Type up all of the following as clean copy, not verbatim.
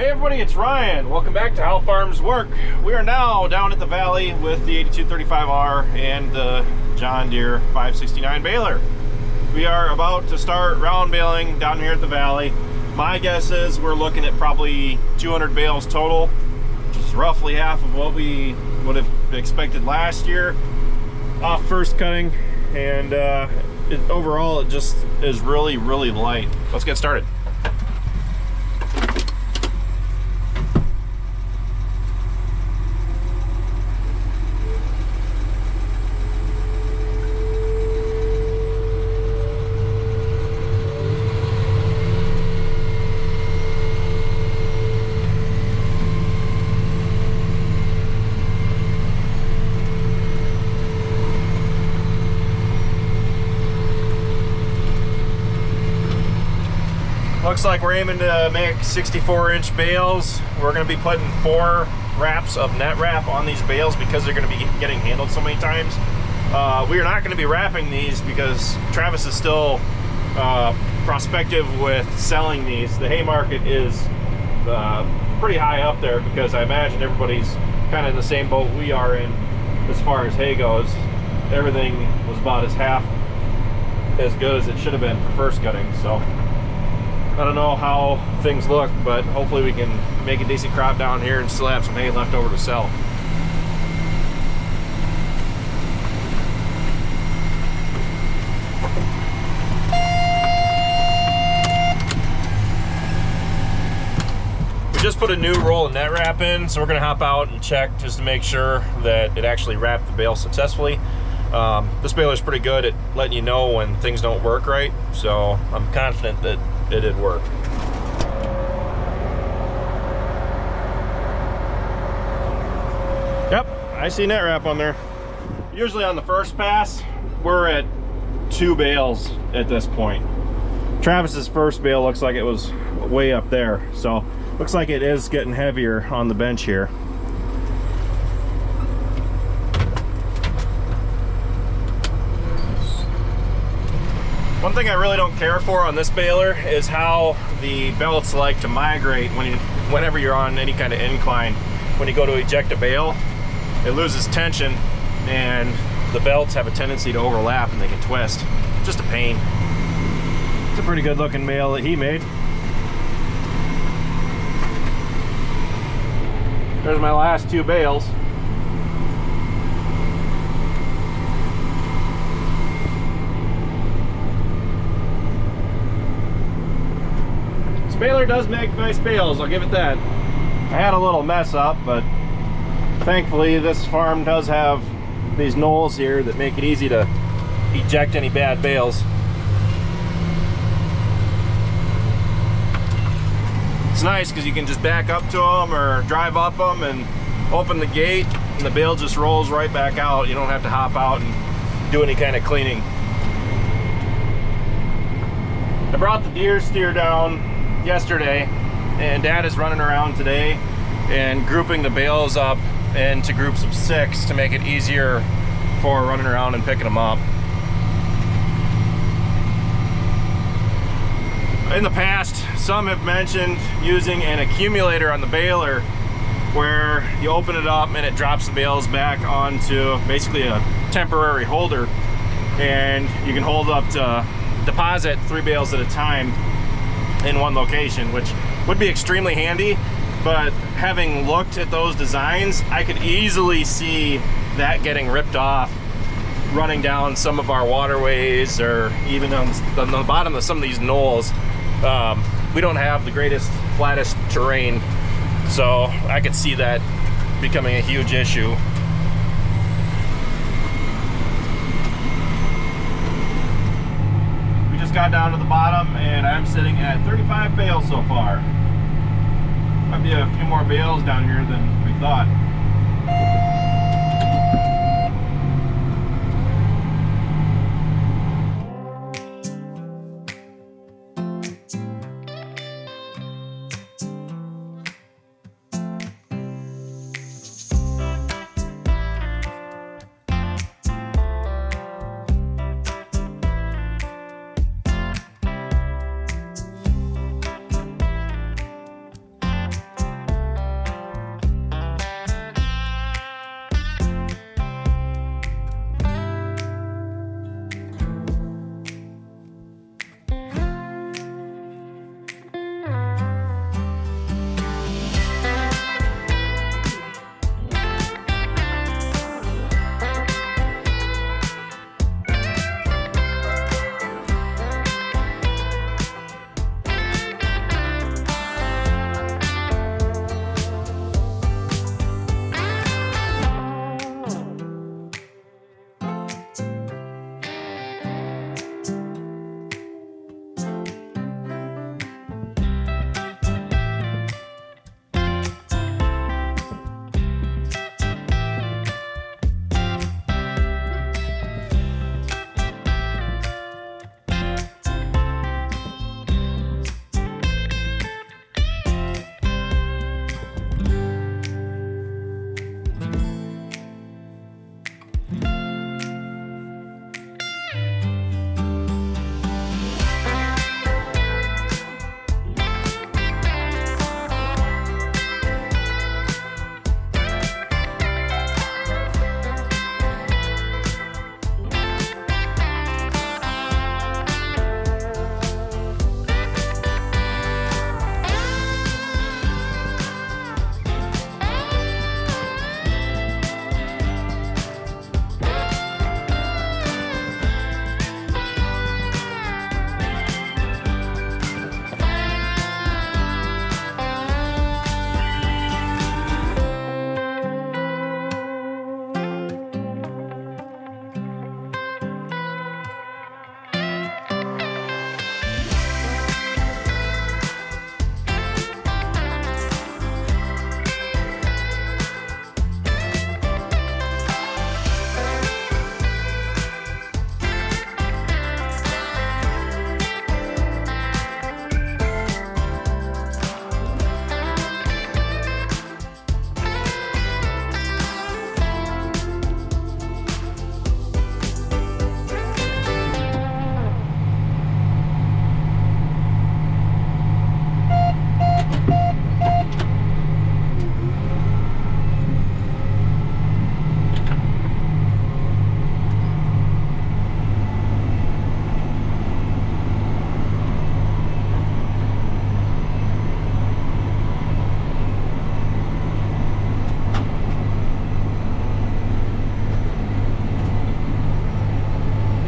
Hey everybody, it's Ryan. Welcome back to How Farms Work. We are now down at the valley with the 8235R and the John Deere 569 baler. We are about to start round baling down here at the valley. My guess is we're looking at probably 200 bales total, which is roughly half of what we would have expected last year off first cutting. And overall, it just is really light. Let's get started. Looks like we're aiming to make 64-inch bales. We're going to be putting 4 wraps of net wrap on these bales because they're going to be getting handled so many times. We are not going to be wrapping these because Travis is still prospective with selling these. The hay market is pretty high up there because I imagine everybody's kind of in the same boat we are in as far as hay goes. Everything was about half as good as it should have been for first cutting, so I don't know how things look, but hopefully we can make a decent crop down here and still have some hay left over to sell. We just put a new roll of net wrap in, so we're going to hop out and check just to make sure that it actually wrapped the bale successfully. This baler is pretty good at letting you know when things don't work right, so I'm confident that it did work. Yep, I see net wrap on there. Usually on the first pass, we're at 2 bales at this point. Travis's first bale looks like it was way up there, so looks like it is getting heavier on the bench here. One thing I really don't care for on this baler is how the belts like to migrate whenever you're on any kind of incline. When you go to eject a bale, it loses tension and the belts have a tendency to overlap and they can twist. Just a pain. It's a pretty good looking bale that he made. There's my last 2 bales. Baler does make nice bales, I'll give it that. I had a little mess up, but thankfully this farm does have these knolls here that make it easy to eject any bad bales. It's nice because you can just back up to them or drive up them and open the gate and the bale just rolls right back out. You don't have to hop out and do any kind of cleaning. I brought the Deere steer down yesterday, and Dad is running around today and grouping the bales up into groups of 6 to make it easier for running around and picking them up. In the past, some have mentioned using an accumulator on the baler where you open it up and it drops the bales back onto basically a temporary holder, and you can hold up to deposit 3 bales at a time in one location, which would be extremely handy. But having looked at those designs, I could easily see that getting ripped off running down some of our waterways or even on the bottom of some of these knolls. We don't have the greatest, flattest terrain, so I could see that becoming a huge issue. Got down to the bottom and I'm sitting at 35 bales so far. Might be a few more bales down here than we thought.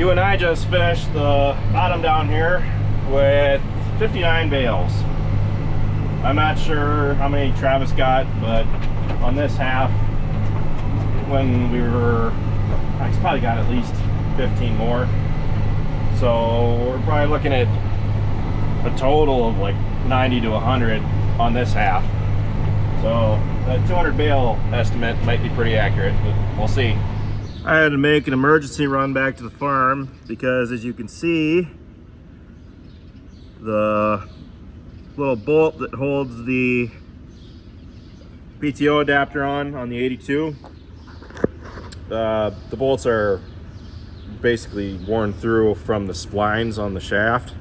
You and I just finished the bottom down here with 59 bales. I'm not sure how many Travis got, but on this half, when we were, I probably got at least 15 more. So we're probably looking at a total of like 90 to 100 on this half. So that 200 bale estimate might be pretty accurate, but we'll see. I had to make an emergency run back to the farm because, as you can see, the little bolt that holds the PTO adapter on the 82, the bolts are basically worn through from the splines on the shaft,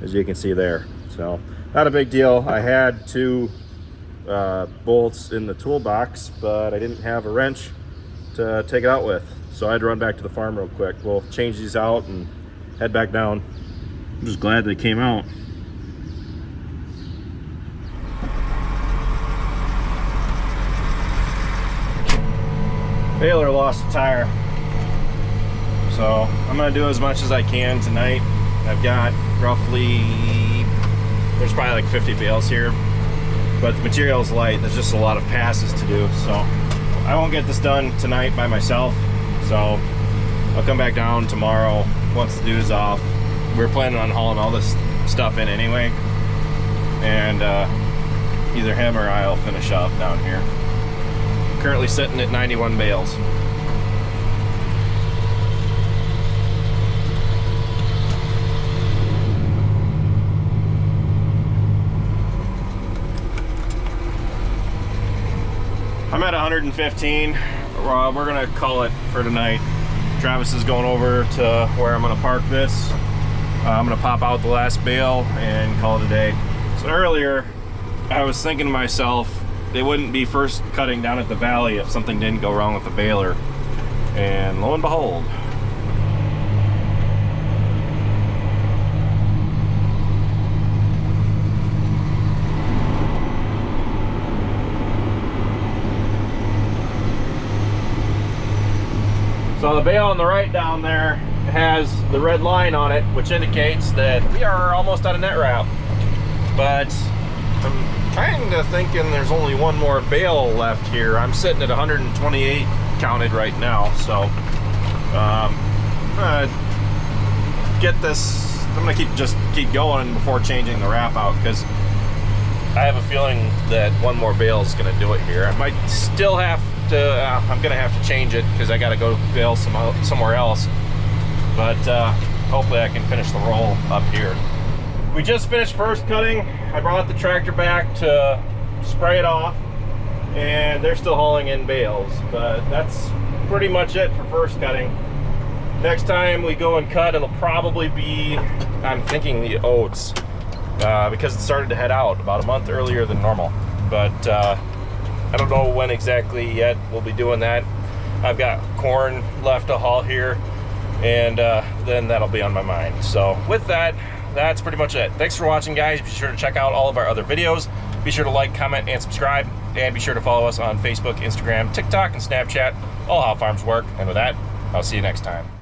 as you can see there. So not a big deal. I had two bolts in the toolbox, but I didn't have a wrench to take it out with, so I had to run back to the farm real quick. We'll change these out and head back down. I'm just glad they came out. Baler lost a tire, so I'm gonna do as much as I can tonight. I've got roughly, there's probably like 50 bales here, but the material is light. There's just a lot of passes to do, so I won't get this done tonight by myself. So I'll come back down tomorrow once the dew is off. We're planning on hauling all this stuff in anyway, and either him or I'll finish up down here. Currently sitting at 91 bales. I'm at 115. We're gonna call it for tonight. Travis is going over to where I'm gonna park this. I'm gonna pop out the last bale and call it a day. So earlier, I was thinking to myself, they wouldn't be first cutting down at the valley if something didn't go wrong with the baler. And lo and behold. So the bale on the right down there has the red line on it, which indicates that we are almost out of net wrap. But I'm kind of thinking there's only one more bale left here. I'm sitting at 128 counted right now, so I'm gonna get this. I'm gonna keep going before changing the wrap out, because I have a feeling that one more bale is gonna do it here. I might still have to. I'm gonna have to change it because I gotta go bale somewhere else. But hopefully I can finish the roll up here. We just finished first cutting. I brought the tractor back to spray it off, and they're still hauling in bales, but that's pretty much it for first cutting. Next time we go and cut, it'll probably be, I'm thinking, the oats, because it started to head out about a month earlier than normal. But I don't know when exactly yet we'll be doing that. I've got corn left to haul here, and then that'll be on my mind. So with that, that's pretty much it. Thanks for watching, guys. Be sure to check out all of our other videos. Be sure to like, comment, and subscribe. And be sure to follow us on Facebook, Instagram, TikTok, and Snapchat. All how farms work. And with that, I'll see you next time.